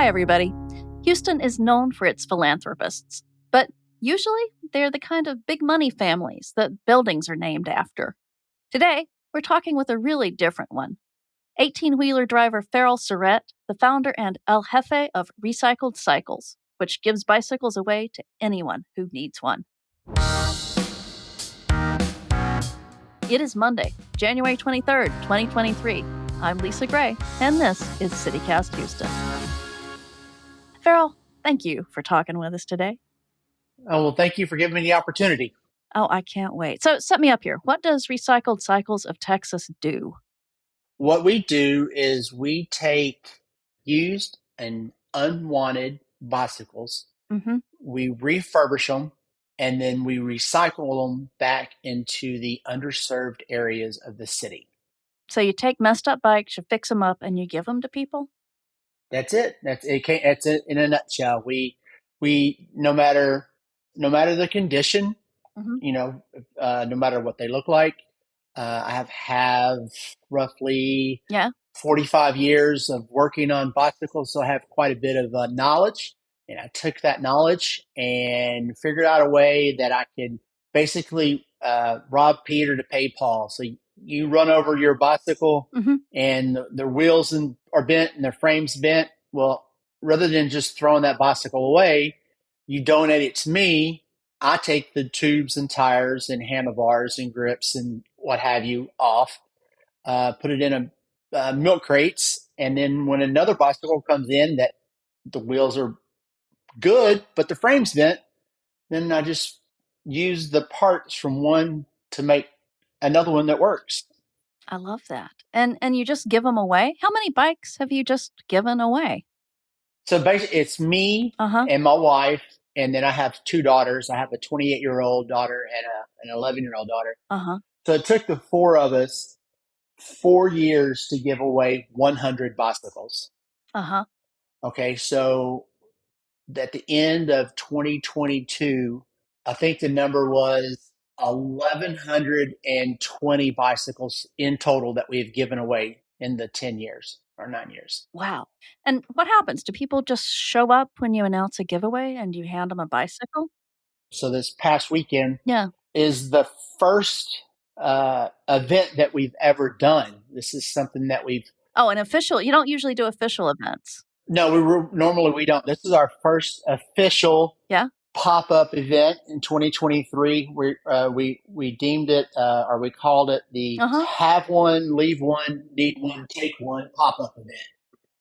Hi, everybody. Houston is known for its philanthropists, but usually they're the kind of big money families that buildings are named after. Today, we're talking with a really different one. 18-wheeler driver Ferrell Surette, the founder and El Jefe of Recycled Cycles, which gives bicycles away to anyone who needs one. It is Monday, January 23rd, 2023. I'm Lisa Gray, and this is CityCast Houston. Ferrell, thank you for talking with us today. Oh, well, thank you for giving me the opportunity. Oh, I can't wait. So set me up here. What does Recycled Cycles of Texas do? What we do is we take used and unwanted bicycles, Mm-hmm. we refurbish them, and then we recycle them back into the underserved areas of the city. So you take messed up bikes, you fix them up, and you give them to people? That's it. That's it in a nutshell. We no matter the condition, Mm-hmm. no matter what they look like. I have roughly Yeah. 45 years of working on bicycles, so I have quite a bit of knowledge. And I took that knowledge and figured out a way that I could basically rob Peter to pay Paul. So you run over your bicycle Mm-hmm. and their wheels are bent and their frames bent. Well, rather than just throwing that bicycle away, you donate it to me. I take the tubes and tires and handlebars and grips and what have you off, put it in a milk crates, and then when another bicycle comes in that the wheels are good but the frame's bent, then I just use the parts from one to make another one that works. I love that. And you just give them away? How many bikes have you just given away? So basically, it's me Uh-huh. and my wife, and then I have two daughters. I have a 28-year-old daughter and an 11-year-old daughter. Uh-huh. So it took the four of us 4 years to give away 100 bicycles. Uh-huh. Okay, so at the end of 2022, I think the number was 1,120 bicycles in total that we have given away in the 10 years or 9 years. Wow. And what happens? Do people just show up when you announce a giveaway and you hand them a bicycle? So this past weekend Yeah. is the first event that we've ever done. This is something that we've Oh, an official. You don't usually do official events. no, normally we don't. This is our first official Yeah. pop-up event in 2023. We deemed it or we called it the Uh-huh. Have One, Leave One, Need One, Take One pop-up event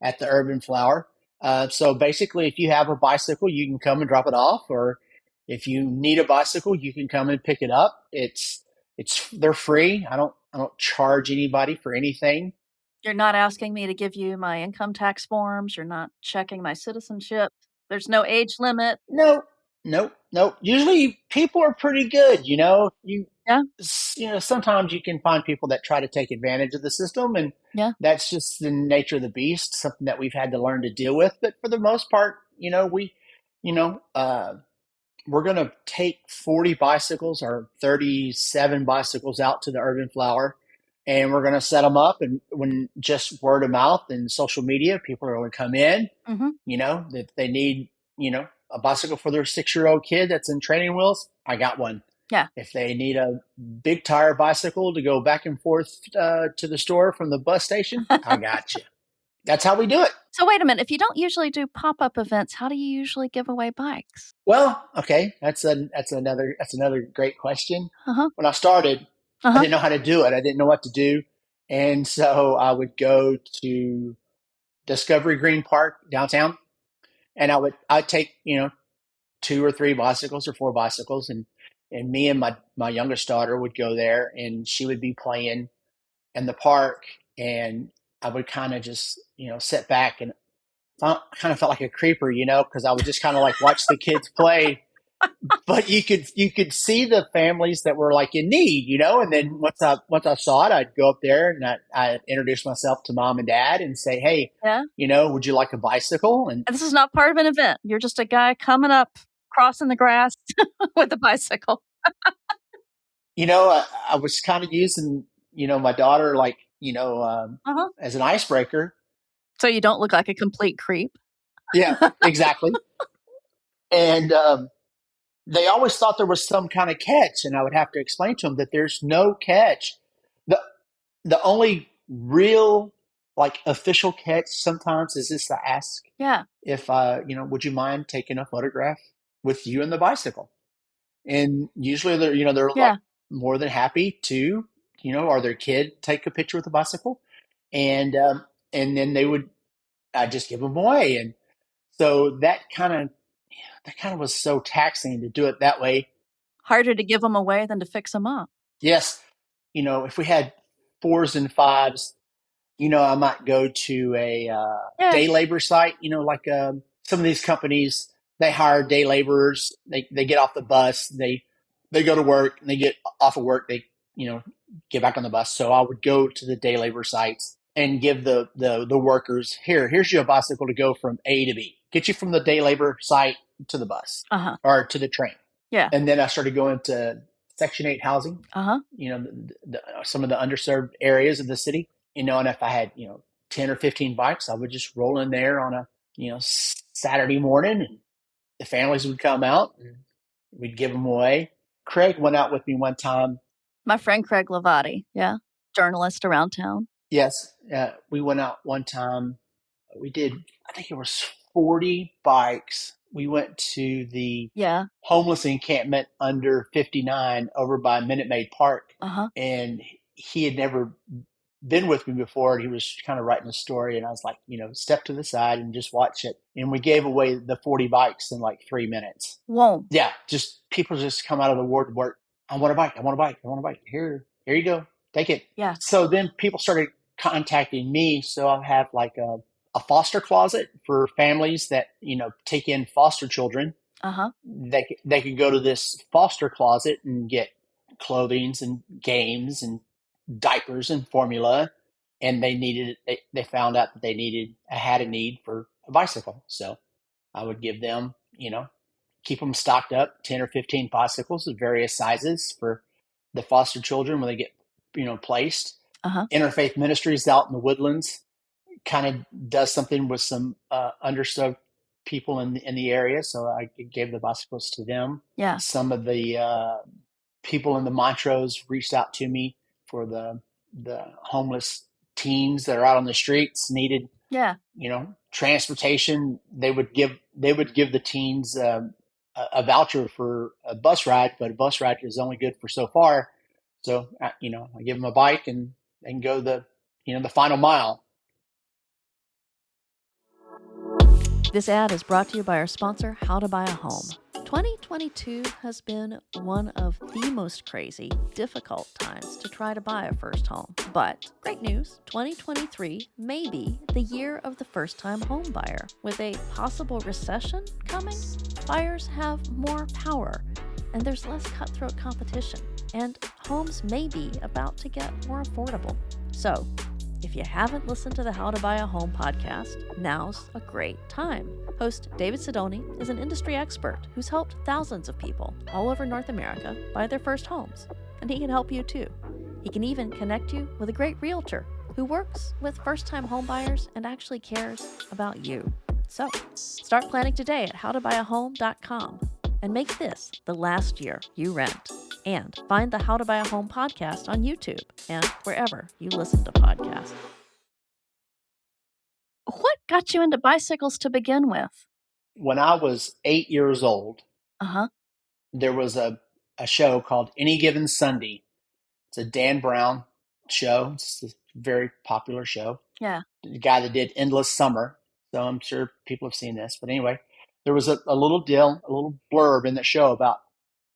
at the Urban Flower. So basically, if you have a bicycle, you can come and drop it off, or if you need a bicycle, you can come and pick it up. They're free. I don't charge anybody for anything. You're not asking me to give you my income tax forms. You're not checking my citizenship. There's no age limit. No, nope. Usually people are pretty good. Yeah. Sometimes you can find people that try to take advantage of the system, and Yeah. that's just the nature of the beast, something that we've had to learn to deal with. But for the most part, you know, uh, we're going to take 40 bicycles or 37 bicycles out to the Urban Flower, and we're going to set them up. And when just word of mouth and social media, people are going to come in. Mm-hmm. If they need, a bicycle for their 6-year-old kid that's in training wheels, I got one. Yeah. If they need a big tire bicycle to go back and forth to the store from the bus station, I got you. That's how we do it. So wait a minute. If you don't usually do pop-up events, how do you usually give away bikes? Well, okay, that's another great question. Uh-huh. When I started, I Uh-huh. didn't know how to do it. I didn't know what to do, and so I would go to Discovery Green Park downtown, and I'd take two or three bicycles or four bicycles, and me and my youngest daughter would go there, and she would be playing in the park, and I would kind of just sit back, and I kind of felt like a creeper, because I would just kind of like watch the kids play. But you could see the families that were like in need, and then once I saw it, I'd go up there and I introduce myself to mom and dad and say, hey, Yeah. would you like a bicycle? And And this is not part of an event. You're just a guy coming up, crossing the grass with a bicycle. I was kind of using my daughter like Uh-huh. as an icebreaker. So you don't look like a complete creep. Yeah, exactly. And they always thought there was some kind of catch, and I would have to explain to them that there's no catch. the The only real, like, official catch sometimes is just to ask Yeah. if would you mind taking a photograph with you and the bicycle? And usually they're like Yeah. more than happy to, or their kid take a picture with the bicycle, and then they would, I just give them away. And so that kind of was so taxing to do it that way. Harder to give them away than to fix them up. Yes, if we had fours and fives, I might go to a Yeah. day labor site, like some of these companies, they hire day laborers. They get off the bus, they go to work, and they get off of work, they, get back on the bus. So I would go to the day labor sites and give the workers, here's your bicycle to go from A to B. Get you from the day labor site to the bus Uh-huh. or to the train. Yeah. And then I started going to Section 8 housing, Uh-huh. some of the underserved areas of the city. And if I had, 10 or 15 bikes, I would just roll in there on a, Saturday morning, and the families would come out and we'd give them away. Craig went out with me one time. My friend Craig Lavati, yeah, journalist around town. Yes, we went out one time. We did, I think it was 40 bikes. We went to the Yeah. homeless encampment under 59 over by Minute Maid Park. Uh-huh. And he had never been with me before, and he was kind of writing a story, and I was like, step to the side and just watch it. And we gave away the 40 bikes in like 3 minutes. Whoa. Yeah, just people just come out of the work. I want a bike. I want a bike. I want a bike. Here you go. Take it. Yeah. So then people started contacting me. So I have like a foster closet for families that, take in foster children. Uh-huh. They could go to this foster closet and get clothings and games and diapers and formula, and they found out that had a need for a bicycle. So I would give them, keep them stocked up, 10 or 15 bicycles of various sizes for the foster children when they get, placed. Uh-huh. Interfaith Ministries out in the Woodlands kind of does something with some underserved people in the area, so I gave the bicycles to them. Yeah. Some of the people in the Montrose reached out to me for the homeless teens that are out on the streets, needed, Yeah. transportation. They would give the teens a voucher for a bus ride, but a bus ride is only good for so far. So I give them a bike, and they can go the final mile. This ad is brought to you by our sponsor, How to Buy a Home. 2022 has been one of the most crazy, difficult times to try to buy a first home. But great news, 2023 may be the year of the first-time home buyer. With a possible recession coming, buyers have more power, and there's less cutthroat competition, and homes may be about to get more affordable. So, if you haven't listened to the How to Buy a Home podcast, now's a great time. Host David Sidoni is an industry expert who's helped thousands of people all over North America buy their first homes, and he can help you too. He can even connect you with a great realtor who works with first-time homebuyers and actually cares about you. So, start planning today at howtobuyahome.com and make this the last year you rent. And find the How to Buy a Home podcast on YouTube and wherever you listen to podcasts. What got you into bicycles to begin with? When I was 8 years old, Uh-huh. there was a show called Any Given Sunday. It's a Dan Brown show. It's a very popular show. Yeah. The guy that did Endless Summer. So I'm sure people have seen this. But anyway, there was a little blurb in the show about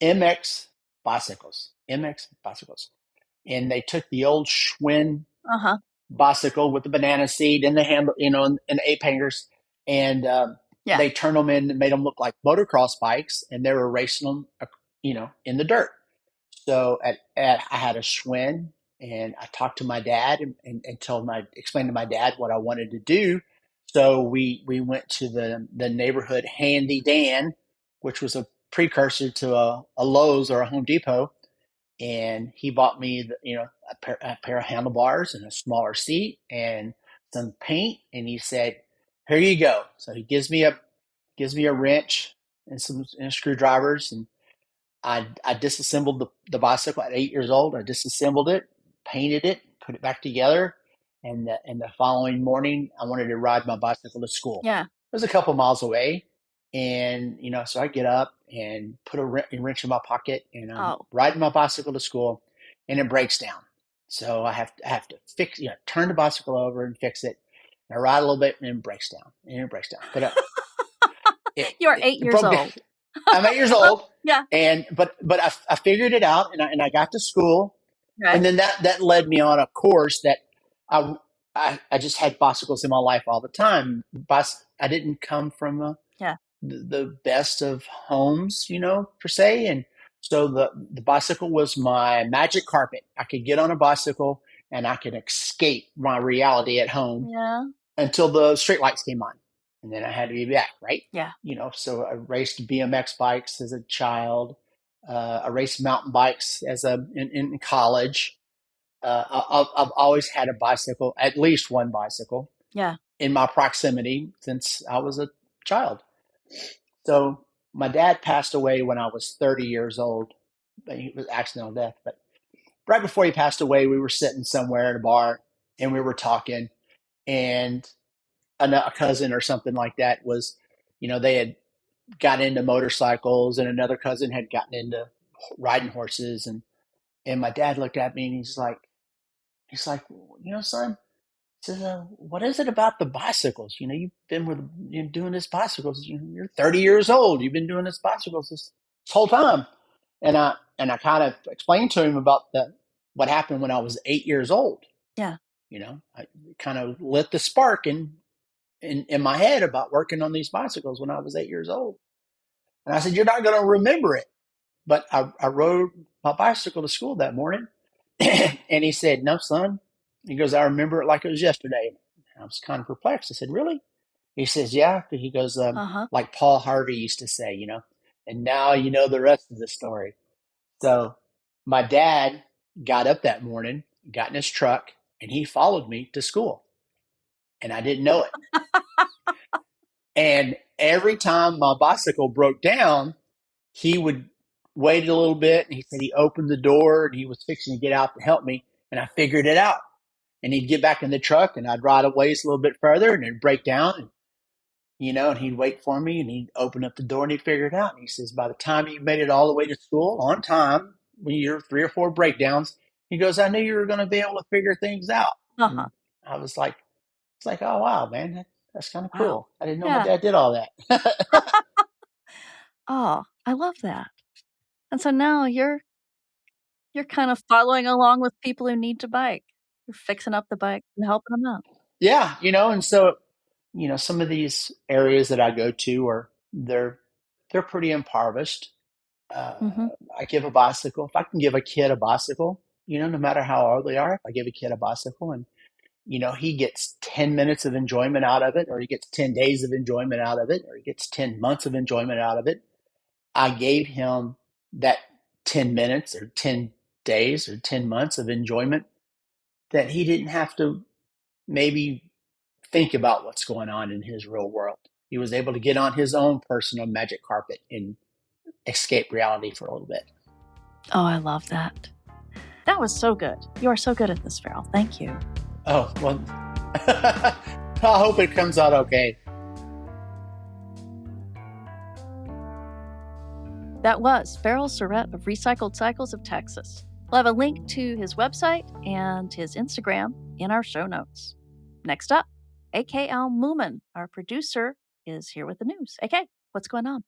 MX bicycles. MX bicycles. And they took the old Schwinn Uh-huh. bicycle with the banana seat and the handle, and the ape hangers, and Yeah. they turned them in and made them look like motocross bikes, and they were racing them, in the dirt. So I had a Schwinn, and I talked to my dad and explained to my dad what I wanted to do. So we went to the neighborhood Handy Dan, which was a precursor to a Lowe's or a Home Depot, and he bought me a pair of handlebars and a smaller seat and some paint, and he said, here you go. So he gives me a wrench and some screwdrivers, and I disassembled the bicycle at 8 years old. I disassembled it, painted it, put it back together, and the following morning I wanted to ride my bicycle to school. Yeah. It was a couple miles away, and so I get up and put a wrench in my pocket, and I'm Oh, riding my bicycle to school, and it breaks down. So I have to fix, turn the bicycle over and fix it. And I ride a little bit, and it breaks down, and it breaks down. But it, you are it, 8 it years broke down. old. I'm 8 years old, Yeah. and but I figured it out, and I got to school, Okay. and then that led me on a course that I I just had bicycles in my life all the time. I didn't come from Yeah. the best of homes, per se, and so the bicycle was my magic carpet. I could get on a bicycle and I could escape my reality at home Yeah. until the street lights came on, and then I had to be back, right? Yeah. So I raced BMX bikes as a child. I raced mountain bikes in college. I've always had a bicycle, at least one bicycle, Yeah. in my proximity since I was a child. So my dad passed away when I was 30 years old. He was accidental death, but right before he passed away, we were sitting somewhere at a bar and we were talking, and a cousin or something like that was, they had gotten into motorcycles, and another cousin had gotten into riding horses, and my dad looked at me and he's like, son, he says, what is it about the bicycles? You've been you're doing this bicycles. You're 30 years old. You've been doing this bicycles this whole time. And I kind of explained to him about what happened when I was 8 years old. Yeah. I kind of lit the spark in my head about working on these bicycles when I was 8 years old. And I said, you're not going to remember it. But I rode my bicycle to school that morning. And he said, no, son. He goes, I remember it like it was yesterday. I was kind of perplexed. I said, really? He says, yeah. He goes, Uh-huh. like Paul Harvey used to say, and now you know the rest of the story. So my dad got up that morning, got in his truck, and he followed me to school. And I didn't know it. And every time my bicycle broke down, he would wait a little bit, and he said he opened the door and he was fixing to get out to help me, and I figured it out. And he'd get back in the truck, and I'd ride a ways a little bit further, and it'd break down, and he'd wait for me, and he'd open up the door, and he'd figure it out. And he says, by the time you made it all the way to school on time, when you're 3 or 4 breakdowns, he goes, I knew you were going to be able to figure things out. Uh-huh. And I was like, it's like, oh wow, man, that's kind of Wow. cool. I didn't know my Yeah. dad did all that. Oh, I love that. And so now you're kind of following along with people who need to bike. You're fixing up the bike and helping them out. Yeah, and so some of these areas that I go to they're pretty impoverished. Uh, Mhm. I give a bicycle. If I can give a kid a bicycle, no matter how old they are, if I give a kid a bicycle and he gets 10 minutes of enjoyment out of it, or he gets 10 days of enjoyment out of it, or he gets 10 months of enjoyment out of it, I gave him that 10 minutes or 10 days or 10 months of enjoyment that he didn't have to maybe think about what's going on in his real world. He was able to get on his own personal magic carpet and escape reality for a little bit. Oh, I love that. That was so good. You are so good at this, Ferrell. Thank you. Oh, well, I hope it comes out okay. That was Ferrell Surette of Recycled Cycles of Texas. We'll have a link to his website and his Instagram in our show notes. Next up, AK Al Moomin, our producer, is here with the news. AK, what's going on?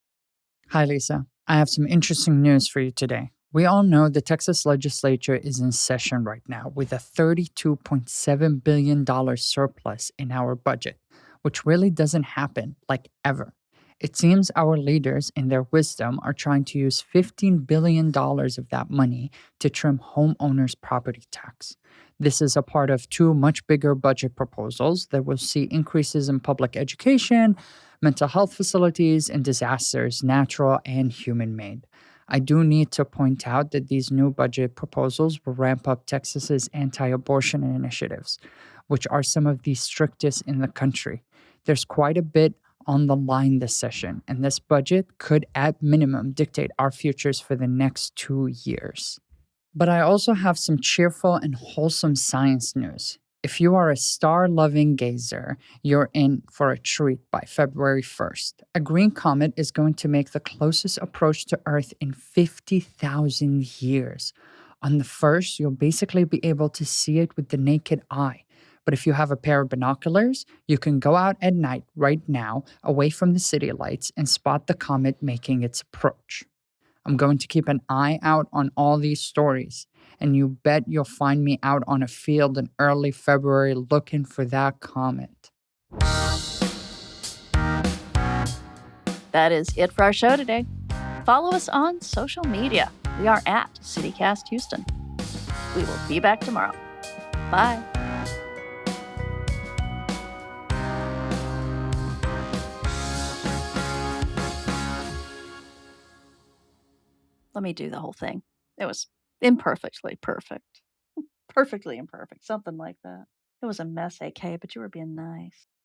Hi, Lisa. I have some interesting news for you today. We all know the Texas legislature is in session right now with a $32.7 billion surplus in our budget, which really doesn't happen like ever. It seems our leaders, in their wisdom, are trying to use $15 billion of that money to trim homeowners' property tax. This is a part of two much bigger budget proposals that will see increases in public education, mental health facilities, and disasters, natural and human made. I do need to point out that these new budget proposals will ramp up Texas's anti abortion initiatives, which are some of the strictest in the country. There's quite a bit on the line this session, and this budget could, at minimum, dictate our futures for the next 2 years. But I also have some cheerful and wholesome science news. If you are a star loving gazer, you're in for a treat by February 1st. A green comet is going to make the closest approach to Earth in 50,000 years. On the 1st, you'll basically be able to see it with the naked eye. But if you have a pair of binoculars, you can go out at night right now, away from the city lights, and spot the comet making its approach. I'm going to keep an eye out on all these stories, and you bet you'll find me out on a field in early February looking for that comet. That is it for our show today. Follow us on social media. We are at CityCast Houston. We will be back tomorrow. Bye. Let me do the whole thing. It was imperfectly perfect. Perfectly imperfect, something like that. It was a mess, AK, but you were being nice.